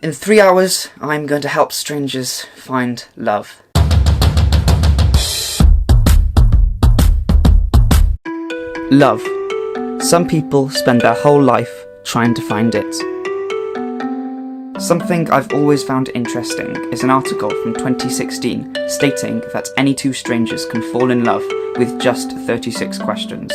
In 3 hours, I'm going to help strangers find love. Love. Some people spend their whole life trying to find it. Something I've always found interesting is an article from 2016 stating that any two strangers can fall in love with just 36 questions.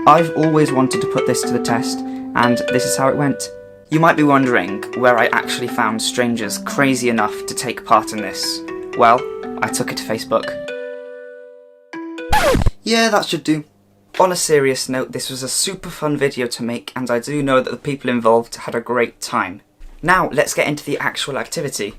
I've always wanted to put this to the test, and this is how it went. You might be wondering where I actually found strangers crazy enough to take part in this. Well, I took it to Facebook. Yeah, that should do. On a serious note, this was a super fun video to make, and I do know that the people involved had a great time. Now, let's get into the actual activity.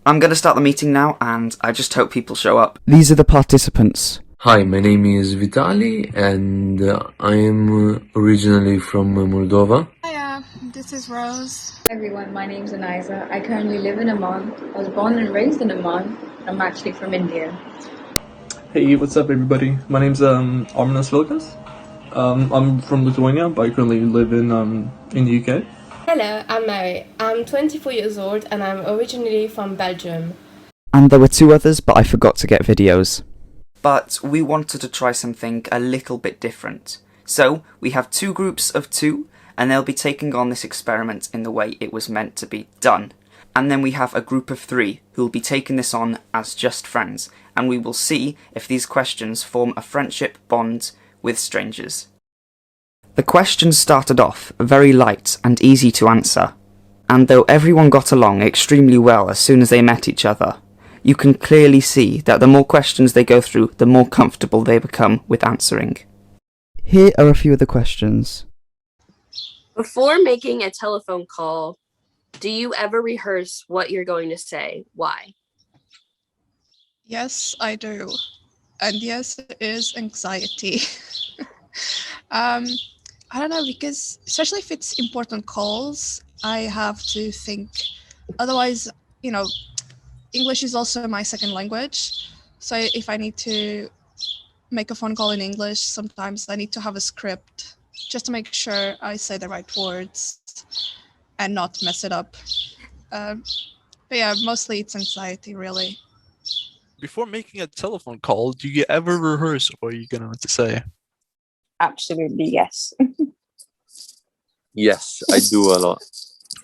I'm going to start the meeting now, and I just hope people show up. These are the participants. Hi, my name is Vitali, and I am originally from Moldova. Hiya, this is Rose. Hi everyone, my name's Aniza. I currently live in Amman. I was born and raised in Amman. I'm actually from India. Hey, what's up everybody? My name's Arminas Vilkas. I'm from Lithuania, but I currently live in the UK. Hello, I'm Mary. I'm 24 years old and I'm originally from Belgium. And there were two others, but I forgot to get videos. But we wanted to try something a little bit different. So, we have two groups of two, and they'll be taking on this experiment in the way it was meant to be done. And then we have a group of three who will be taking this on as just friends, and we will see if these questions form a friendship bond with strangers. The questions started off very light and easy to answer, and though everyone got along extremely well as soon as they met each other, you can clearly see that the more questions they go through, the more comfortable they become with answering. Here are a few of the questions. Before making a telephone call, do you ever rehearse what you're going to say? Why? Yes, I do. And yes, it is anxiety. I don't know, because especially if it's important calls, I have to think. Otherwise, English is also my second language. So if I need to make a phone call in English, sometimes I need to have a script just to make sure I say the right words and not mess it up. But yeah, mostly it's anxiety, really. Before making a telephone call, do you ever rehearse what you're going to say? Absolutely, yes. Yes, I do a lot.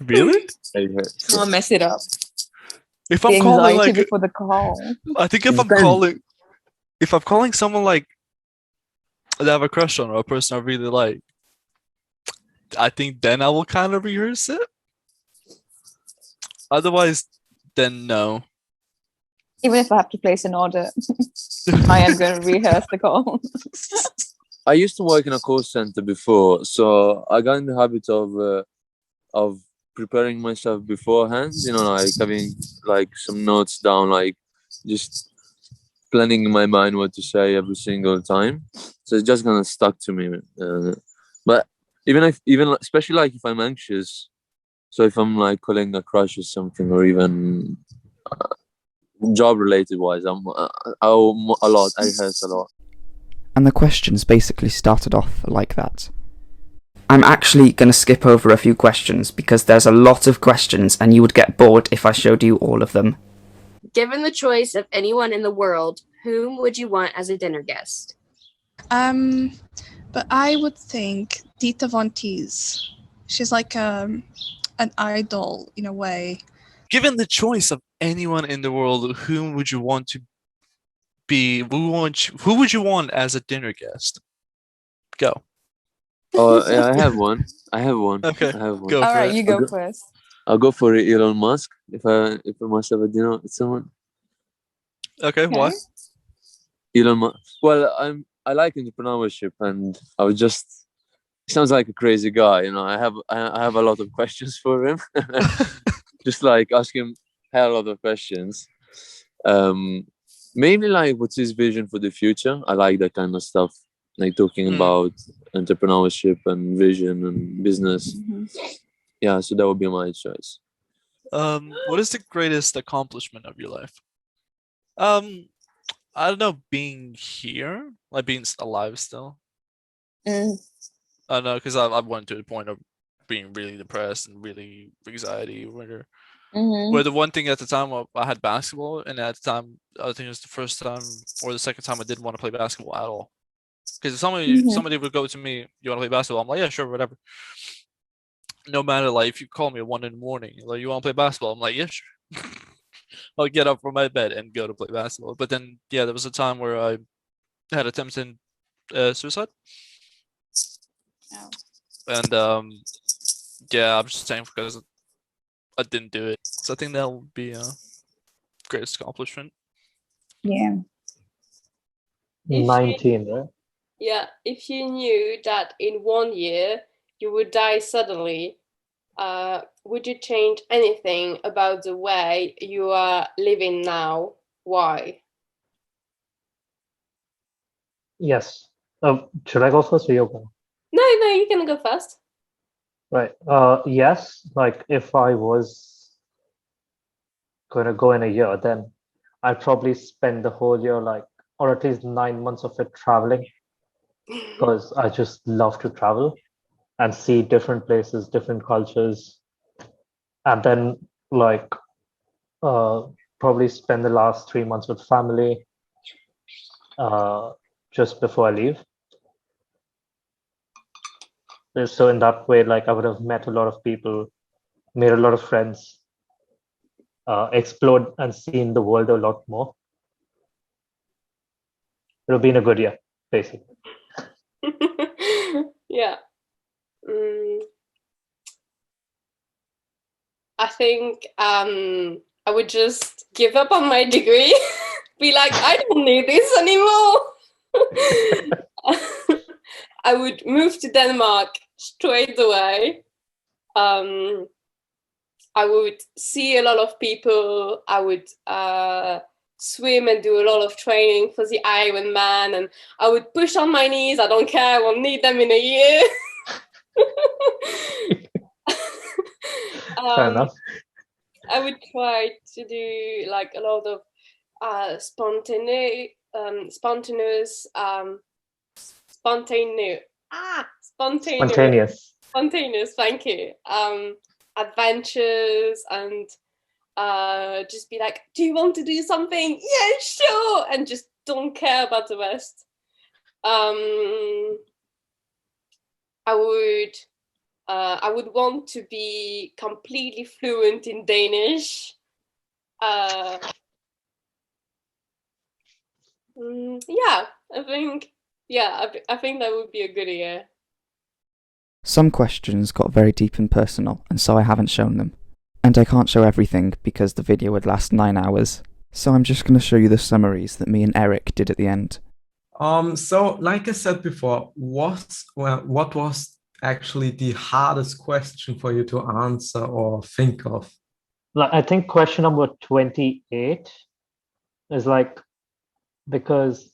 Really? Can't mess it up. If The I'm calling anxiety like, before the call. I think if I'm calling someone like that I have a crush on or a person I really like, I think then I will kind of rehearse it. Otherwise, then no. Even if I have to place an order, I am going to rehearse the call. I used to work in a call center before, so I got in the habit of preparing myself beforehand. Like having like some notes down, like just planning in my mind what to say every single time. So it's just gonna stuck to me. But even especially like if I'm anxious, so if I'm like calling a crush or something, or even job related wise, I rehearse a lot. And the questions basically started off like that. I'm actually going to skip over a few questions because there's a lot of questions and you would get bored if I showed you all of them. Given the choice of anyone in the world, whom would you want as a dinner guest? But I would think Dita Von Teese. She's like an idol in a way. Given the choice of anyone in the world, whom would you want to be? Who would you want as a dinner guest? Go. Oh, yeah, I have one. Okay, I have one. go. All right, you go first. I'll go for Elon Musk if I must have a dinner with someone. Okay, why? Elon Musk. Well, I like entrepreneurship, and I was just. He sounds like a crazy guy, I have a lot of questions for him. Just like ask him a lot of questions. Mainly like what's his vision for the future. I like that kind of stuff, like talking about entrepreneurship and vision and business. Yeah, so that would be my choice. What is the greatest accomplishment of your life? I don't know, being here, like being alive still. I don't know, because I've went to the point of being really depressed and really anxiety. Where Mm-hmm. the one thing at the time I had basketball, and at the time I think it was the first time or the second time I didn't want to play basketball at all. Because if somebody would go to me, "You want to play basketball?" I'm like, "Yeah, sure, whatever." No matter, like, if you call me at 1 in the morning, like, "You want to play basketball?" I'm like, "Yeah, sure." I'll get up from my bed and go to play basketball. But then, yeah, there was a time where I had attempted suicide, Oh. and yeah, I'm just saying because I didn't do it. So I think that would be a greatest accomplishment. Yeah. If 19, right? Yeah, if you knew that in 1 year you would die suddenly, would you change anything about the way you are living now? Why? Yes. Should I go first or you go? No, you can go first. Right. Yes. Like if I was going to go in a year, then I'd probably spend the whole year, like, or at least 9 months of it traveling, because I just love to travel and see different places, different cultures, and then like probably spend the last 3 months with family just before I leave. So in that way, like I would have met a lot of people, made a lot of friends, explored and seen the world a lot more. It'll be in a good year, basically. Yeah. I think I would just give up on my degree. Be like, I don't need this anymore. I would move to Denmark straight away. I would see a lot of people. I would swim and do a lot of training for the Ironman, and I would push on my knees. I don't care. I won't need them in a year. Fair enough. I would try to do like a lot of spontaneous. Thank you. Adventures and just be like, do you want to do something? Yeah, sure, and just don't care about the rest. I would want to be completely fluent in Danish. Yeah, I think that would be a good year. Some questions got very deep and personal, and so I haven't shown them. And I can't show everything because the video would last 9 hours. So I'm just going to show you the summaries that me and Eric did at the end. So like I said before, what was actually the hardest question for you to answer or think of? Like, I think question number 28 is like, because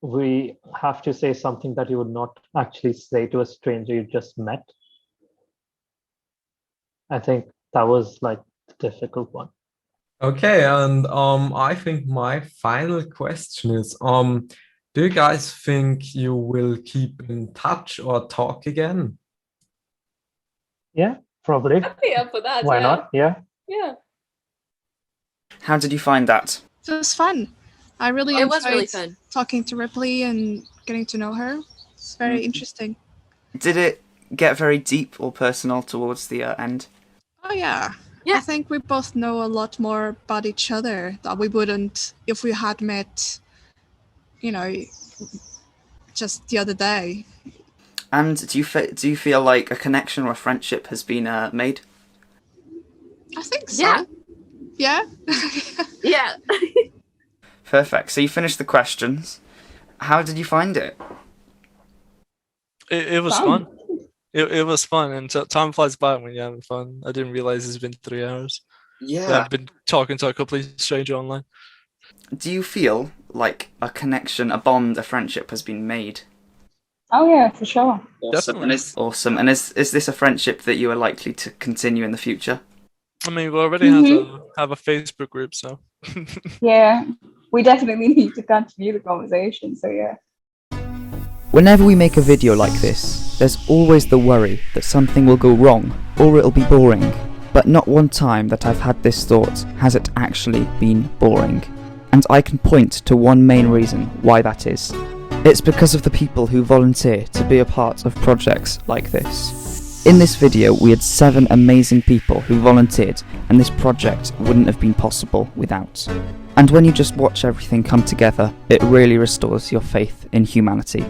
we have to say something that you would not actually say to a stranger you just met. I think that was like the difficult one. Okay, and I think my final question is, do you guys think you will keep in touch or talk again? Yeah, probably. I'd be up for that. Why not? Yeah. Yeah. How did you find that? It was fun. I really It was really enjoyed fun. talking to Ripley and getting to know her. It's very interesting. Did it get very deep or personal towards the end? Oh yeah. Yeah. I think we both know a lot more about each other that we wouldn't if we had met, just the other day. And do you feel like a connection or a friendship has been made? I think so. Yeah. Yeah. Perfect. So you finished the questions. How did you find it? It was fun. It was fun, and time flies by when you're having fun. I didn't realize it's been 3 hours. Yeah. I've been talking to a complete stranger online. Do you feel like a connection, a bond, a friendship has been made? Oh yeah, for sure. Definitely. Awesome. And is this a friendship that you are likely to continue in the future? I mean, we already have a Facebook group, so. Yeah, we definitely need to continue the conversation. So yeah. Whenever we make a video like this, there's always the worry that something will go wrong or it'll be boring. But not one time that I've had this thought has it actually been boring. And I can point to one main reason why that is. It's because of the people who volunteer to be a part of projects like this. In this video we had 7 amazing people who volunteered, and this project wouldn't have been possible without. And when you just watch everything come together, it really restores your faith in humanity.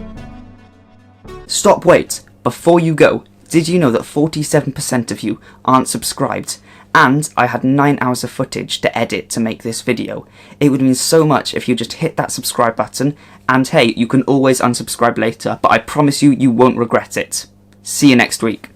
Stop, wait, before you go, did you know that 47% of you aren't subscribed? And I had 9 hours of footage to edit to make this video. It would mean so much if you just hit that subscribe button, and hey, you can always unsubscribe later, but I promise you, you won't regret it. See you next week.